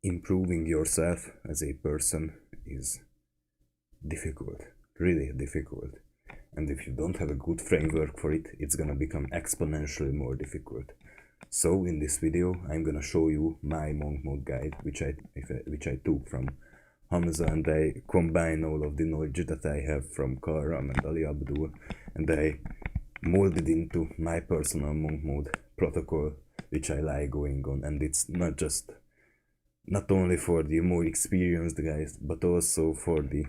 Improving yourself as a person is difficult, really difficult. And if you don't have a good framework for it, it's gonna become exponentially more difficult. So in this video, I'm gonna show you my monk mode guide, which I took from Hamza, and I combine all of the knowledge that I have from Karam and Ali Abdul, and I molded into my personal monk mode protocol, which I like going on. And it's not only for the more experienced guys, but also for the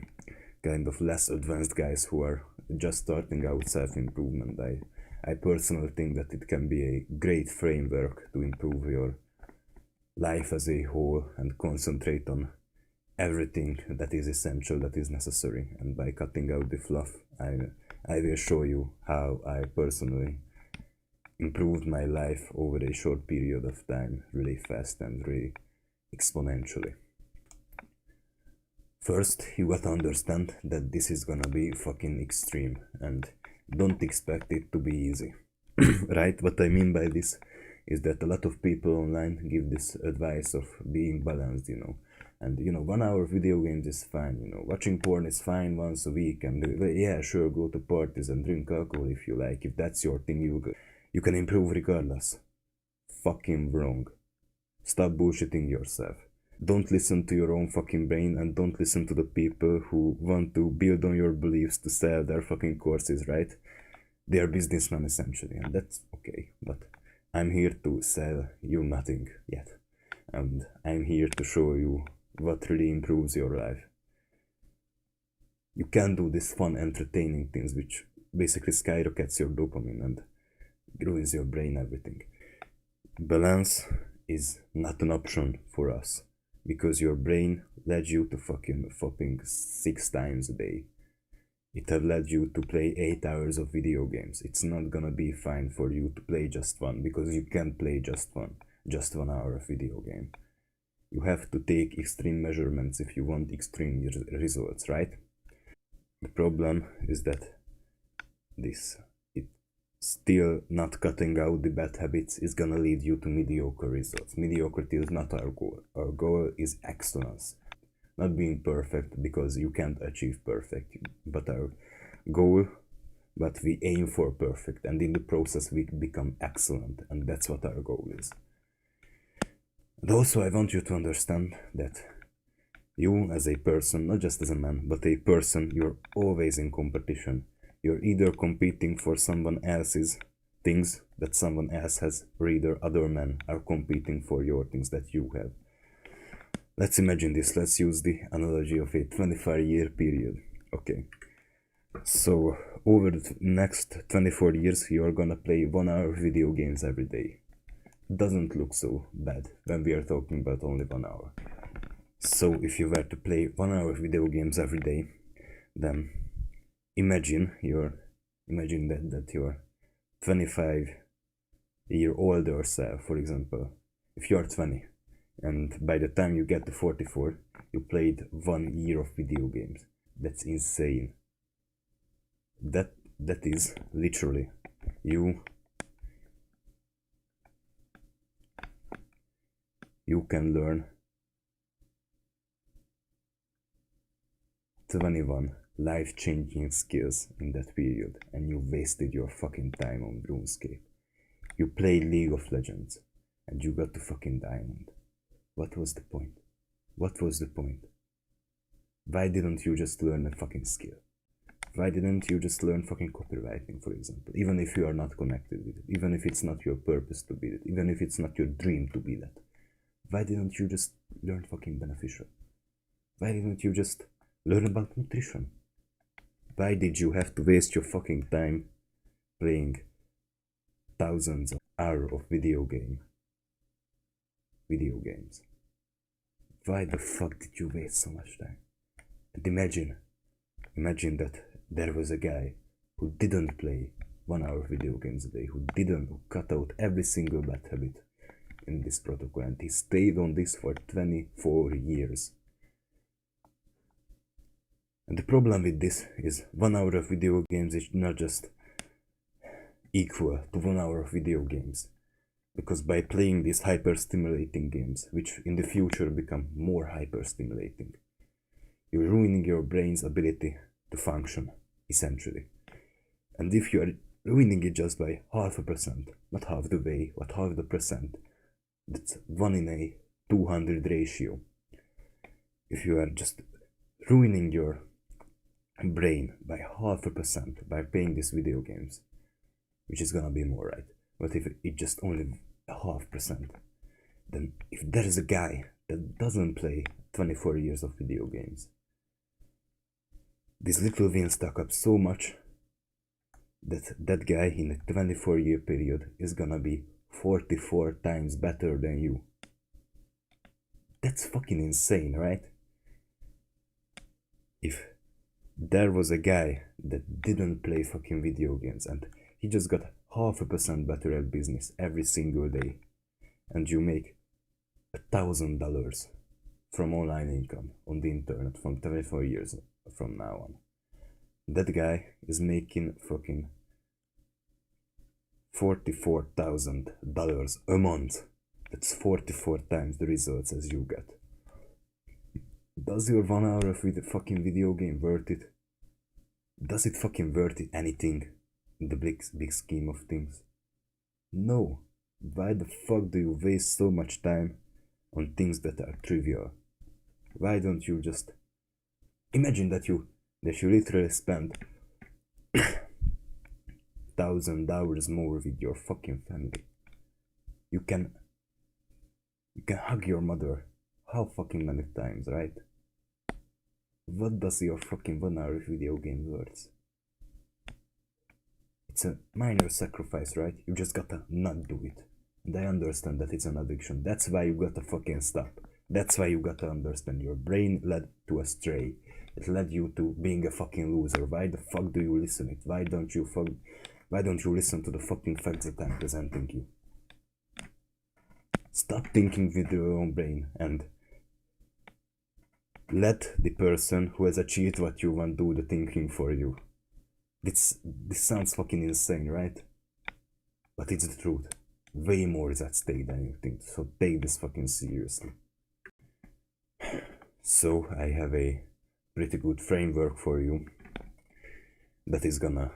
kind of less advanced guys who are just starting out self-improvement. I personally think that it can be a great framework to improve your life as a whole and concentrate on everything that is essential, that is necessary. And by cutting out the fluff, I will show you how I personally improved my life over a short period of time, really fast and really exponentially. First, you gotta understand that this is gonna be fucking extreme, and don't expect it to be easy. Right? What I mean by this is that a lot of people online give this advice of being balanced, and 1 hour video games is fine, watching porn is fine once a week, and yeah, sure, go to parties and drink alcohol if you like. If that's your thing, you can improve regardless. Fucking wrong. Stop bullshitting yourself. Don't listen to your own fucking brain, and don't listen to the people who want to build on your beliefs to sell their fucking courses, right? They are businessmen essentially, and that's okay, but I'm here to sell you nothing yet. And I'm here to show you what really improves your life. You can do this fun, entertaining things which basically skyrockets your dopamine and ruins your brain, everything. Balance is not an option for us, because your brain led you to fucking fopping 6 times a day. It have led you to play 8 hours of video games. It's not gonna be fine for you to play just one, because you can't play just 1 hour of video game. You have to take extreme measurements if you want extreme results, right? The problem is that still not cutting out the bad habits is gonna lead you to mediocre results. Mediocrity is not our goal. Our goal is excellence. Not being perfect, because you can't achieve perfect, but we aim for perfect, and in the process we become excellent, and that's what our goal is. And also I want you to understand that you as a person, not just as a man, but a person, you're always in competition. You're either competing for someone else's things that someone else has, or either other men are competing for your things that you have. Let's imagine this. Let's use the analogy of a 25-year period. Okay. So over the next 24 years, you're gonna play 1 hour video games every day. Doesn't look so bad when we are talking about only 1 hour. So if you were to play 1 hour video games every day, then imagine that your 25-year-older self, for example, if you're 20, and by the time you get to 44, you played 1 year of video games. That's insane. That is literally you can learn 21 life-changing skills in that period, and you wasted your fucking time on RuneScape. You played League of Legends, and you got to fucking diamond. What was the point? What was the point? Why didn't you just learn a fucking skill? Why didn't you just learn fucking copywriting, for example? Even if you are not connected with it, even if it's not your purpose to be it, even if it's not your dream to be that. Why didn't you just learn fucking beneficial? Why didn't you just learn about nutrition? Why did you have to waste your fucking time playing thousands of hours of video games? Why the fuck did you waste so much time? And imagine that there was a guy who didn't play 1 hour video games a day, who cut out every single bad habit in this protocol, and he stayed on this for 24 years. And the problem with this is 1 hour of video games is not just equal to 1 hour of video games. Because by playing these hyper-stimulating games, which in the future become more hyper-stimulating, you're ruining your brain's ability to function, essentially. And if you are ruining it just by 0.5%, not half the way, but half the percent, that's 1 in a 200 ratio. If you are just ruining your brain by 0.5% by playing these video games, which is gonna be more, right? But if it's just only 0.5%, then if there is a guy that doesn't play 24 years of video games, this little win stack up so much that that guy in a 24-year period is gonna be 44 times better than you. That's fucking insane, right? If there was a guy that didn't play fucking video games and he just got 0.5% better at business every single day, and you make $1,000 from online income on the internet from 24 years from now on, that guy is making fucking $44,000 a month. That's 44 times the results as you get. Does your 1 hour of fucking video game worth it? Does it fucking worth it anything in the big scheme of things? No. Why the fuck do you waste so much time on things that are trivial? Why don't you just imagine that you literally spend 1,000 hours more with your fucking family? You can hug your mother how fucking many times, right? What does your fucking 1 hour video game worth? It's a minor sacrifice, right? You just gotta not do it. And I understand that it's an addiction. That's why you gotta fucking stop. That's why you gotta understand your brain led to a stray. It led you to being a fucking loser. Why the fuck do you listen it? Why don't you listen to the fucking facts that I'm presenting you? Stop thinking with your own brain and let the person who has achieved what you want do the thinking for you. This sounds fucking insane, right? But it's the truth. Way more is at stake than you think, so take this fucking seriously. So I have a pretty good framework for you that is gonna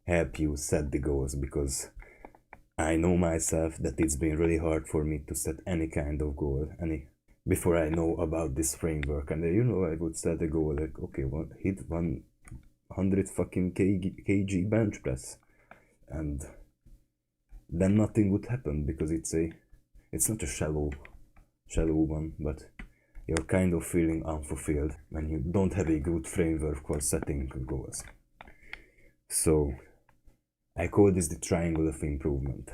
help you set the goals, because I know myself that it's been really hard for me to set any kind of goal before I know about this framework. And I would set a goal like, okay, hit 100 fucking kg bench press, and then nothing would happen, because it's not a shallow one, but you're kind of feeling unfulfilled when you don't have a good framework for setting goals. So I call this the triangle of improvement.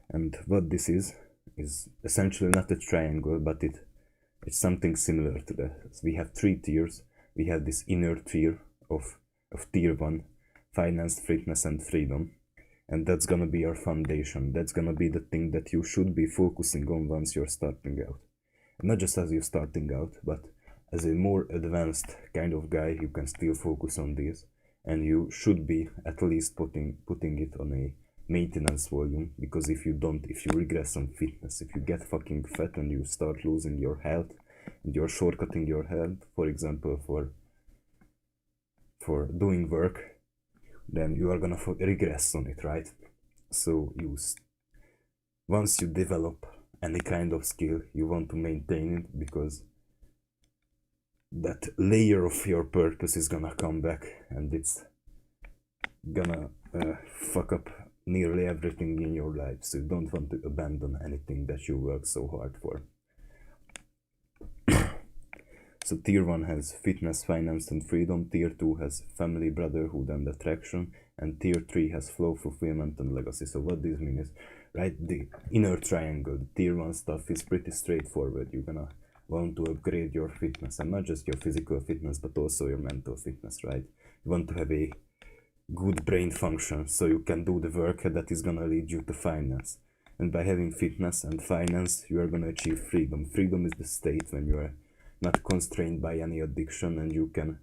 And what this is essentially not a triangle, but it's something similar to that. So we have 3 tiers. We have this inner tier of tier 1, finance, fitness and freedom. And that's gonna be your foundation. That's gonna be the thing that you should be focusing on once you're starting out. And not just as you're starting out, but as a more advanced kind of guy, you can still focus on this. And you should be at least putting it on a maintenance volume, because if you regress on fitness, if you get fucking fat and you start losing your health and you're shortcutting your health, for example, for doing work, then you are gonna regress on it, right? So once you develop any kind of skill, you want to maintain it, because that layer of your purpose is gonna come back, and it's gonna fuck up nearly everything in your life. So you don't want to abandon anything that you work so hard for. So tier 1 has fitness, finance and freedom, tier 2 has family, brotherhood and attraction, and tier 3 has flow, fulfillment and legacy. So what this means is, right, the inner triangle, the tier 1 stuff is pretty straightforward. You're gonna want to upgrade your fitness, and not just your physical fitness, but also your mental fitness, right? You want to have a good brain function, so you can do the work that is gonna lead you to finance. And by having fitness and finance, you are gonna achieve freedom. Freedom is the state when you are not constrained by any addiction, and you can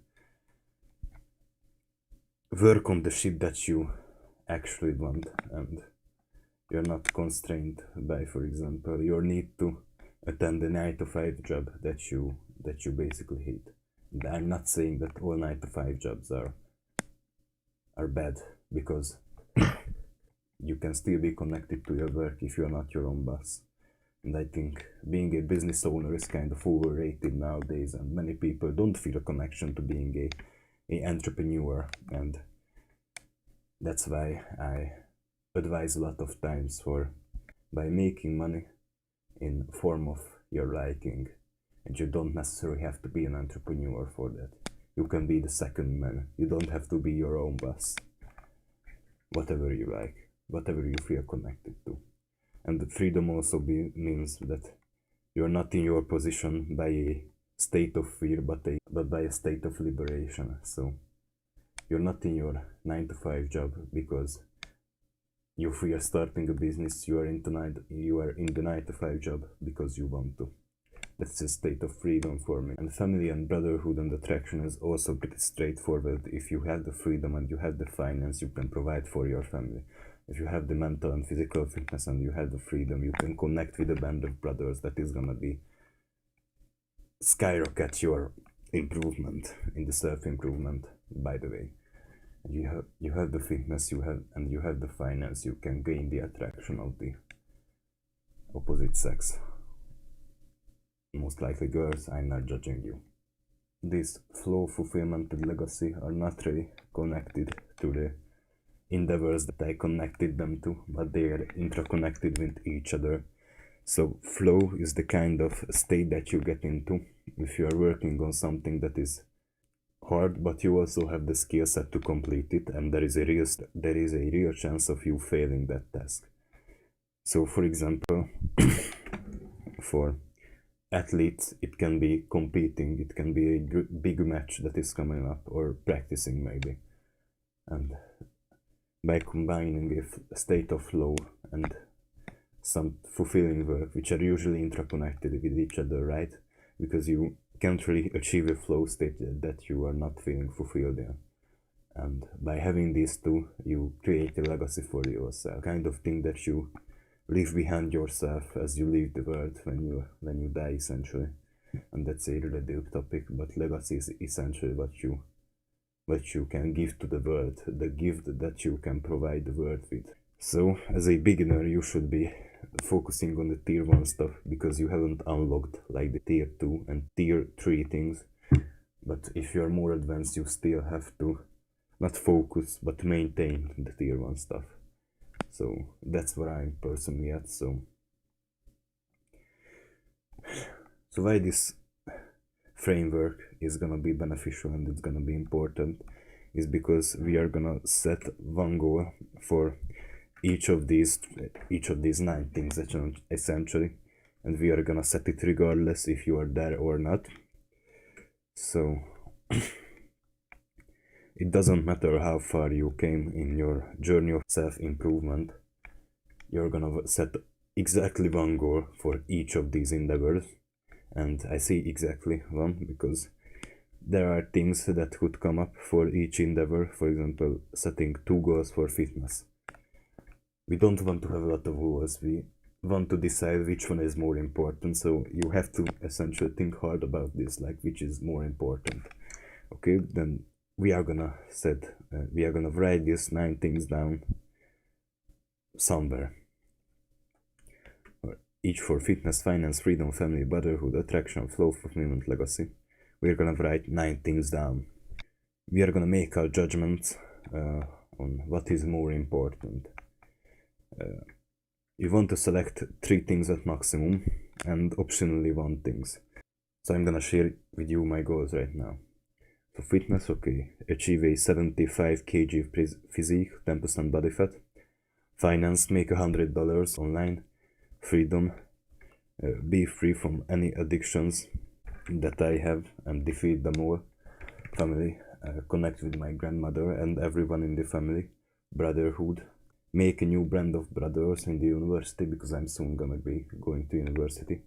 work on the shit that you actually want, and You're not constrained by, for example, your need to attend a 9 to 5 job that you basically hate. And I'm not saying that all 9 to 5 jobs are bad, because you can still be connected to your work if you're not your own boss. And I think being a business owner is kind of overrated nowadays, and many people don't feel a connection to being a entrepreneur, and that's why I advise a lot of times by making money in form of your liking. And you don't necessarily have to be an entrepreneur for that. You can be the second man. You don't have to be your own boss. Whatever you like, whatever you feel connected to. And the freedom also means that you're not in your position by a state of fear, but by a state of liberation. So you're not in your 9 to 5 job because you fear starting a business. You are in the 9 to 5 job because you want to. That's a state of freedom for me. And family and brotherhood and attraction is also pretty straightforward. If you have the freedom and you have the finance, you can provide for your family. If you have the mental and physical fitness and you have the freedom, you can connect with a band of brothers that is gonna be skyrocket your improvement in the self-improvement, by the way. You have the fitness, you have the finance, you can gain the attraction of the opposite sex. Most likely girls, I'm not judging you. This flow, fulfillment and legacy are not really connected to the endeavors that I connected them to, but they are interconnected with each other. So flow is the kind of state that you get into if you are working on something that is hard, but you also have the skill set to complete it, and there is a real chance of you failing that task. So for example, for athletes, it can be competing, it can be a big match that is coming up, or practicing maybe. And by combining a state of flow and some fulfilling work, which are usually interconnected with each other, right? Because you can't really achieve a flow state that you are not feeling fulfilled in. And by having these two, you create a legacy for yourself, kind of thing that you leave behind yourself as you leave the world when you die, essentially. And that's a really deep topic, but legacy is essentially what you can give to the world, the gift that you can provide the world with. So as a beginner, you should be focusing on the tier 1 stuff, because you haven't unlocked like the tier 2 and tier 3 things. But if you're more advanced, you still have to not focus but maintain the tier 1 stuff. So that's where I'm personally at. So why this framework is gonna be beneficial and it's gonna be important is because we are gonna set one goal for each of these 9 things essentially, and we are gonna set it regardless if you are there or not. So it doesn't matter how far you came in your journey of self-improvement, you're gonna set exactly one goal for each of these endeavors. And I say exactly one because there are things that could come up for each endeavor. For example, setting 2 goals for fitness. We don't want to have a lot of goals, we want to decide which one is more important. So you have to essentially think hard about this, like which is more important. Okay, then we are gonna write these 9 things down somewhere. Each for fitness, finance, freedom, family, brotherhood, attraction, flow, fulfillment, legacy. We're gonna write 9 things down. We are gonna make our judgments on what is more important. You want to select 3 things at maximum and optionally 1 things. So I'm gonna share with you my goals right now. So fitness, okay, achieve a 75 kg physique, 10% body fat. Finance, make $100 online. Freedom, be free from any addictions that I have and defeat them all. Family, connect with my grandmother and everyone in the family. Brotherhood, make a new brand of brothers in the university because I'm soon gonna be going to university.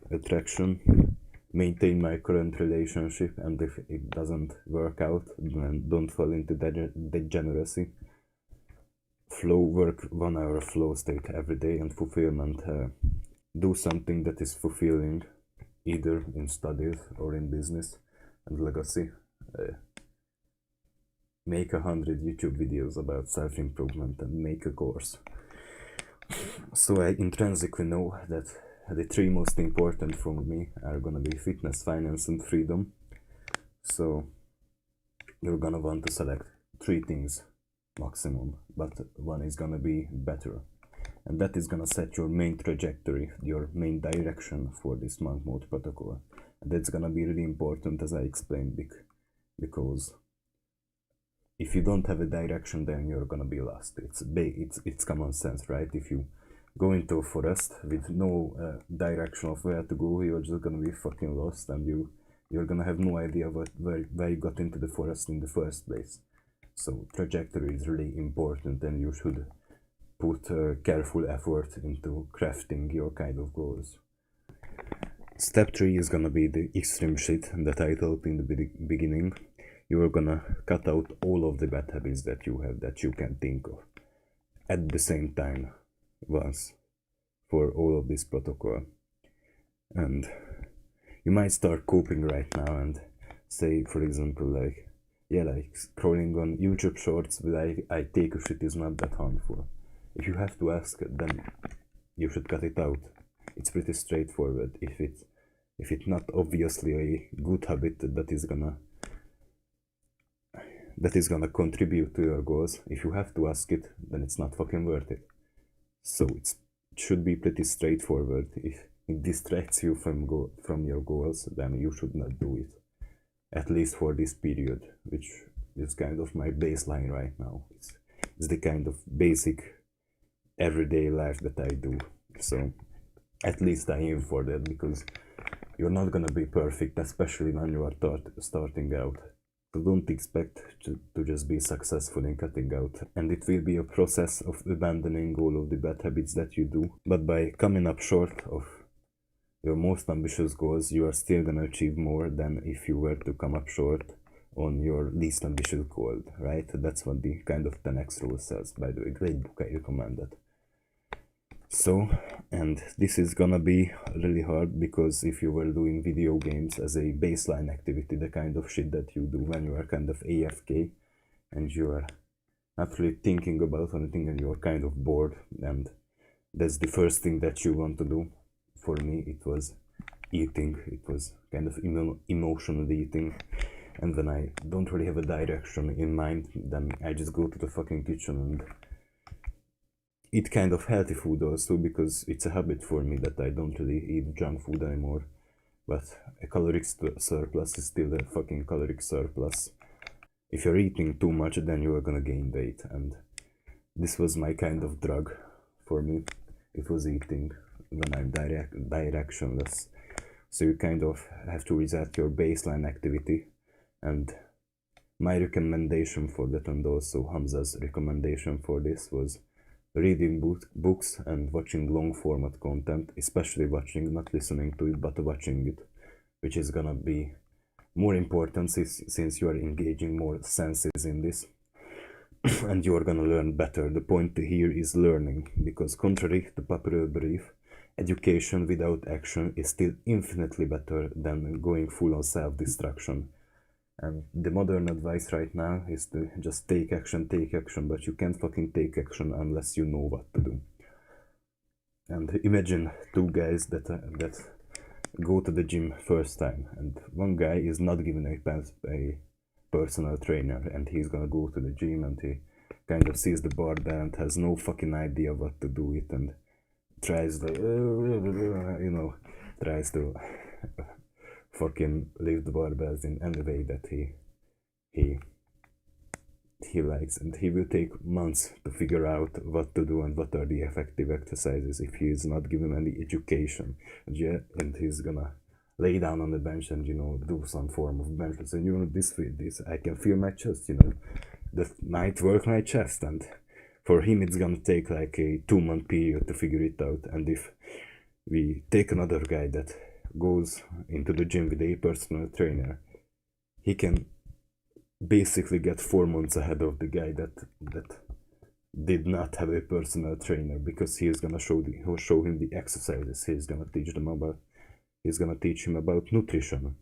Attraction, maintain my current relationship, and if it doesn't work out, then don't fall into degeneracy. work 1 hour flow state every day, and fulfillment. Do something that is fulfilling, either in studies or in business. And legacy. Make 100 YouTube videos about self-improvement and make a course. So I intrinsically know that the 3 most important for me are gonna be fitness, finance, and freedom. So you're gonna want to select 3 things maximum, but one is gonna be better. And that is gonna set your main trajectory, your main direction for this monk mode protocol. And that's gonna be really important, as I explained, because if you don't have a direction, then you're gonna be lost. It's common sense, right? If you go into a forest with no direction of where to go, you're just gonna be fucking lost, and you're gonna have no idea where you got into the forest in the first place. So trajectory is really important, and you should put careful effort into crafting your kind of goals. Step 3 is gonna be the extreme shit that I told in the beginning. You are gonna cut out all of the bad habits that you have, that you can think of, at the same time, once, for all of this protocol. And you might start coping right now and say, for example, like scrolling on YouTube shorts with I take a shit is not that harmful. If you have to ask, then you should cut it out. It's pretty straightforward. If it's not obviously a good habit that is gonna contribute to your goals, if you have to ask it, then it's not fucking worth it. So it should be pretty straightforward. If it distracts you from your goals, then you should not do it. At least for this period, which is kind of my baseline right now. It's the kind of basic everyday life that I do. So at least I aim for that, because you're not gonna be perfect, especially when you are starting out. So don't expect to just be successful in cutting out. And it will be a process of abandoning all of the bad habits that you do. But by coming up short of your most ambitious goals, you are still gonna achieve more than if you were to come up short on your least ambitious goal, right? That's what the kind of 10x rule says. By the way, great book, I recommend it. So, and this is gonna be really hard, because if you were doing video games as a baseline activity, the kind of shit that you do when you are kind of AFK and you are not really thinking about anything and you're kind of bored, and that's the first thing that you want to do. For me, it was eating. It was kind of emotional eating, and when I don't really have a direction in mind, then I just go to the fucking kitchen and eat kind of healthy food also, because it's a habit for me that I don't really eat junk food anymore. But a caloric surplus is still a fucking caloric surplus. If you're eating too much, then you are gonna gain weight, and this was my kind of drug for me. It was eating when I'm directionless. So you kind of have to reset your baseline activity, and my recommendation for that, and also Hamza's recommendation for this, was reading books and watching long format content, especially watching, not listening to it, but watching it, which is gonna be more important since you are engaging more senses in this. And you are gonna learn better. The point here is learning, because contrary to popular belief, education without action is still infinitely better than going full on self-destruction. And the modern advice right now is to just take action, but you can't fucking take action unless you know what to do. And imagine 2 guys that go to the gym first time, and one guy is not given a personal trainer, and he's gonna go to the gym, and he kind of sees the barbell and has no fucking idea what to do with it, and tries to fucking lift the barbells in any way that he likes, and he will take months to figure out what to do and what are the effective exercises if he is not given any education. And he's gonna lay down on the bench and do some form of bench press, and this I can feel my chest, that might work my chest, and for him it's gonna take like a 2-month period to figure it out. And if we take another guy that goes into the gym with a personal trainer, he can basically get 4 months ahead of the guy did not have a personal trainer, because he is gonna show him the exercises. He's gonna teach him about nutrition.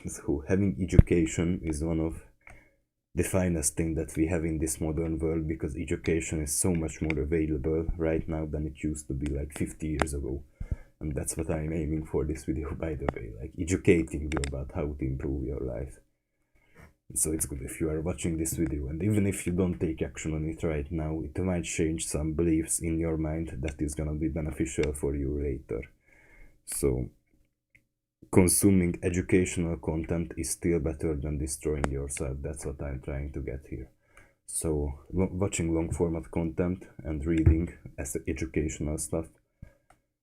So having education is one of the finest thing that we have in this modern world, because education is so much more available right now than it used to be like 50 years ago. And that's what I'm aiming for this video, by the way, like educating you about how to improve your life. So it's good if you are watching this video, and even if you don't take action on it right now, it might change some beliefs in your mind that is gonna be beneficial for you later. So consuming educational content is still better than destroying yourself. That's what I'm trying to get here. So watching long format content and reading as educational stuff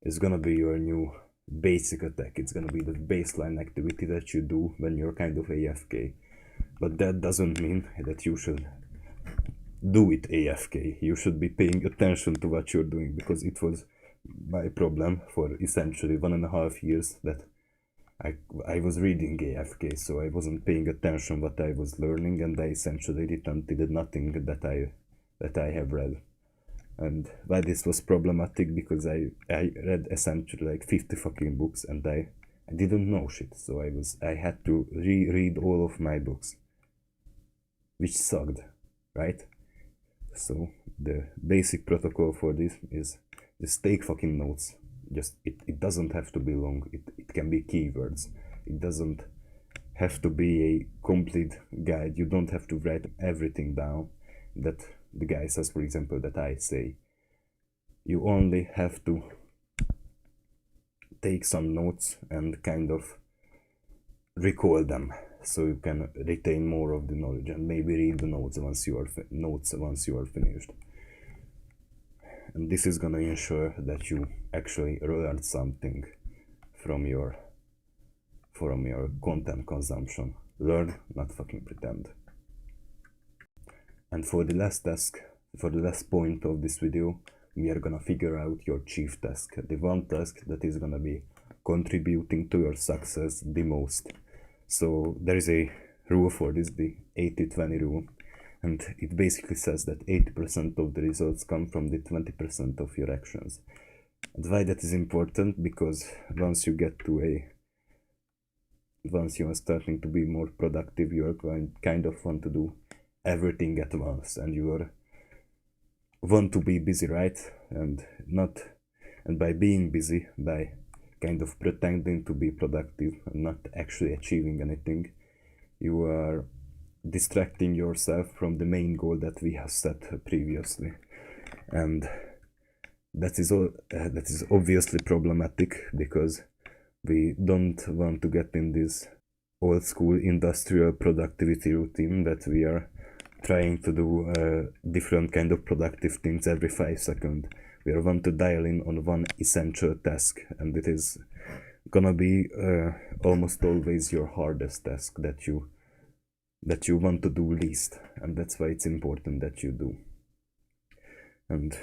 is gonna be your new basic attack. It's gonna be the baseline activity that you do when you're kind of AFK. But that doesn't mean that you should do it AFK. You should be paying attention to what you're doing, because it was my problem for essentially 1.5 years that I was reading AFK, so I wasn't paying attention what I was learning, and I essentially did nothing that I have read. And why this was problematic, because I read essentially like 50 fucking books, and I didn't know shit, so I had to reread all of my books, which sucked, right? So the basic protocol for this is just take fucking notes. Just it doesn't have to be long. It can be keywords. It doesn't have to be a complete guide. You don't have to write everything down that the guy says, for example, that I say. You only have to take some notes and kind of recall them, so you can retain more of the knowledge, and maybe read the notes once you are finished. And this is gonna ensure that you actually learned something from your content consumption. Learn, not fucking pretend. And for the last point of this video, we are gonna figure out your chief task, the one task that is gonna be contributing to your success the most. So there is a rule for this, the 80-20 rule, and it basically says that 80% of the results come from the 20% of your actions. And why that is important? Because once you are starting to be more productive, you are kind of want to do everything at once, and you want to be busy, right? And by being busy, by kind of pretending to be productive and not actually achieving anything, you are distracting yourself from the main goal that we have set previously. And that is obviously problematic, because we don't want to get in this old school industrial productivity routine that we are trying to do different kind of productive things every 5 seconds. We want to dial in on one essential task, and it is gonna be almost always your hardest task that you want to do least, and that's why it's important that you do. And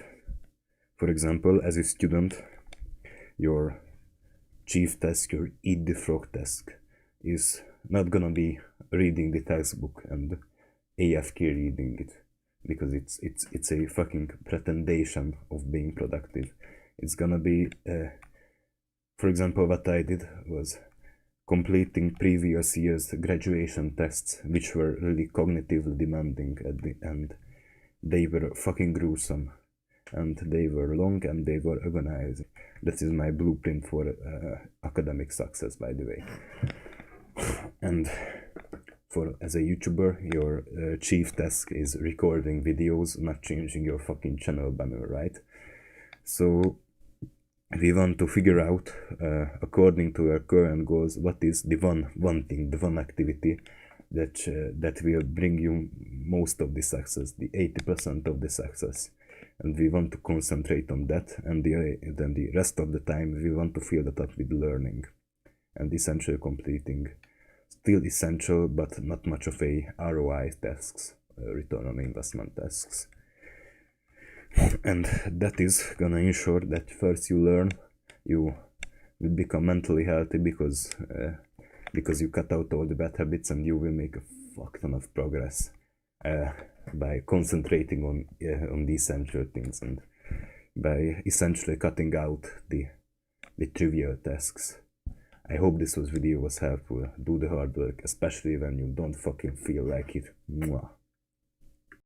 for example, as a student, your chief task, your eat the frog task, is not gonna be reading the textbook and AFK reading it, because it's a fucking pretension of being productive. It's gonna be for example, what I did was completing previous year's graduation tests, which were really cognitively demanding at the end. They were fucking gruesome, and they were long, and they were organized. That is my blueprint for academic success, by the way. And as a YouTuber, your chief task is recording videos, not changing your fucking channel banner, right? So we want to figure out, according to our current goals, what is the one thing, the one activity that will bring you most of the success, the 80% of the success. And we want to concentrate on that, and then the rest of the time we want to fill that up with learning and essentially completing still essential but not much of a ROI tasks, return on investment tasks. And that is gonna ensure that first you learn, you will become mentally healthy, because you cut out all the bad habits, and you will make a fuck ton of progress. by concentrating on the essential things and by essentially cutting out the trivial tasks. I hope this video was helpful. Do the hard work, especially when you don't fucking feel like it. Mwah.